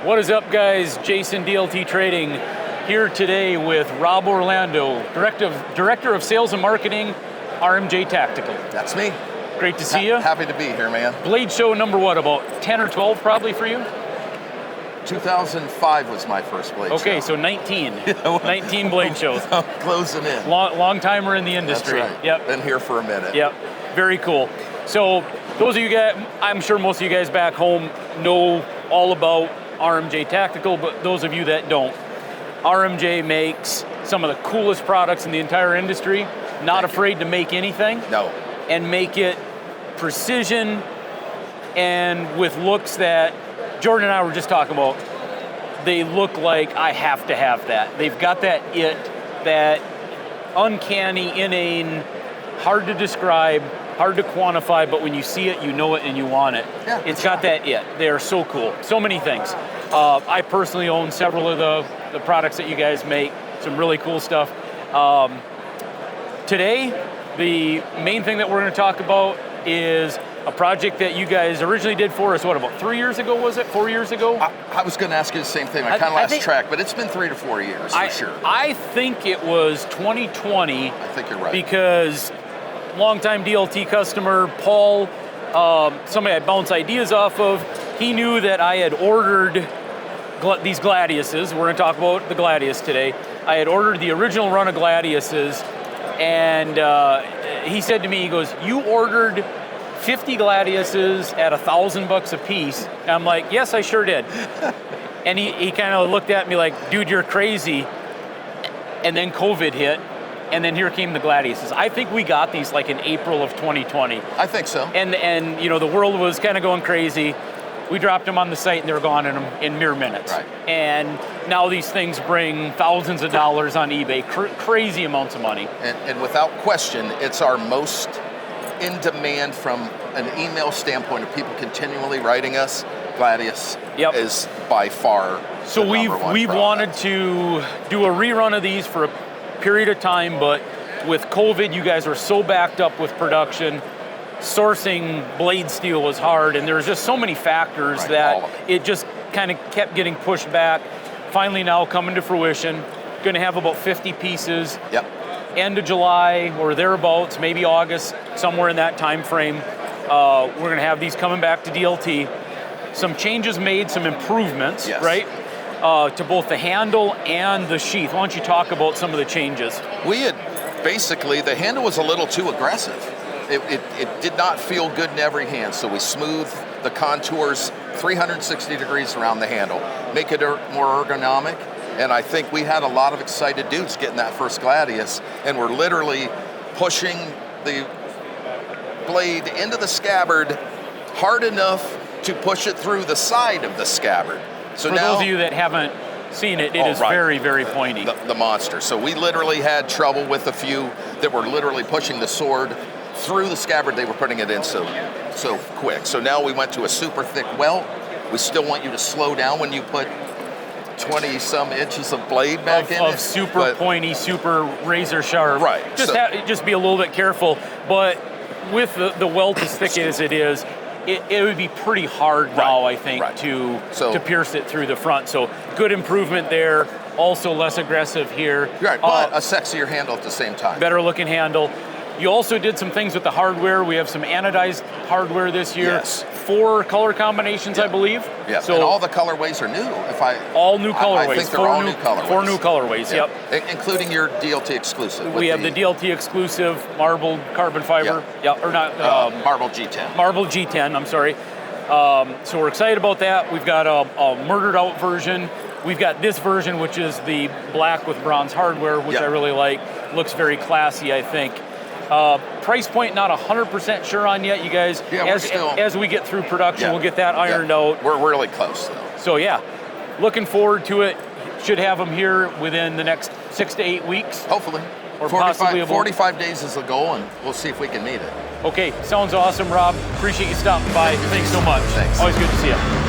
What is up, guys? Jason, DLT Trading, here today with Rob Orlando, Director of Sales and Marketing, RMJ Tactical. That's me. Great to see you. Happy to be here, man. Blade show number what, about 10 or 12 probably for you? 2005 was my first blade show. Okay, so 19. 19 blade shows. I'm closing in. Long timer in the industry. That's right. Yep. Been here for a minute. Yep, very cool. So those of you guys, I'm sure most of you guys back home know all about RMJ Tactical, but those of you that don't, RMJ makes some of the coolest products in the entire industry, not afraid to make anything. No. And make it precision and with looks that Jordan and I were just talking about. They look like I have to have that. They've got that that uncanny, inane, hard to describe, hard to quantify, but when you see it, you know it and you want it. Yeah, it's got that it. They are so cool. So many things. I personally own several of the products that you guys make. Some really cool stuff. Today, the main thing that we're going to talk about is a project that you guys originally did for us, what, about 3 years ago, was it? 4 years ago? I was going to ask you the same thing. I kind of lost track, but it's been 3 to 4 years for sure. I think it was 2020. I think you're right. Because longtime DLT customer, Paul, somebody I bounce ideas off of, he knew that I had ordered these Gladiuses. We're going to talk about the Gladius today. I had ordered the original run of Gladiuses, and he said to me, he goes, "You ordered 50 Gladiuses at $1,000 a piece." And I'm like, "Yes, I sure did." And he kind of looked at me like, "Dude, you're crazy." And then COVID hit, and then here came the Gladiuses. I think we got these like in April of 2020. I think so. And you know, the world was kind of going crazy. We dropped them on the site and they were gone in mere minutes. Right. And now these things bring thousands of dollars on eBay, crazy amounts of money. And without question, it's our most in demand from an email standpoint of people continually writing us. Gladius is by far so the number one we've product. wanted to do a rerun of these for a period of time, but with COVID, you guys were so backed up with production. Sourcing blade steel was hard, and there's just so many factors that it just kind of kept getting pushed back. Finally now coming to fruition. Going to have about 50 pieces. Yep. End of July or thereabouts, maybe August, somewhere in that time frame. We're going to have these coming back to DLT. Some changes made, some improvements, right? To both the handle and the sheath. Why don't you talk about some of the changes? We had basically, the handle was a little too aggressive. It did not feel good in every hand, so we smoothed the contours 360 degrees around the handle, make it more ergonomic, and I think we had a lot of excited dudes getting that first Gladius, and we're literally pushing the blade into the scabbard hard enough to push it through the side of the scabbard. So for those of you that haven't seen it, it is very, very pointy. The monster. So we literally had trouble with a few that were literally pushing the sword through the scabbard. They were putting it in so quick. So now we went to a super thick welt. We still want you to slow down when you put 20 some inches of blade back in it. Super pointy, super razor sharp. Right. Just be a little bit careful. But with the welt as thick as it is, it would be pretty hard now, I think, to pierce it through the front. So good improvement there. Also less aggressive here. Right, but a sexier handle at the same time. Better looking handle. You also did some things with the hardware. We have some anodized hardware this year. Yes. 4 color combinations, I believe. Yeah, so and all the colorways are new. All new colorways. I think they're all new colorways. 4 new colorways, yep. Including your DLT exclusive. We have the DLT exclusive marbled carbon fiber. Or not. Marble G10. Marble G10, I'm sorry. So we're excited about that. We've got a murdered out version. We've got this version, which is the black with bronze hardware, which I really like. Looks very classy, I think. Price point, not 100% sure on yet, you guys. As we get through production, we'll get that ironed out. We're really close, though. So looking forward to it. Should have them here within the next 6 to 8 weeks. Hopefully. Or possibly 45 days is the goal, and we'll see if we can meet it. Okay, sounds awesome, Rob. Appreciate you stopping by. Thanks so much. Thanks. Always good to see you.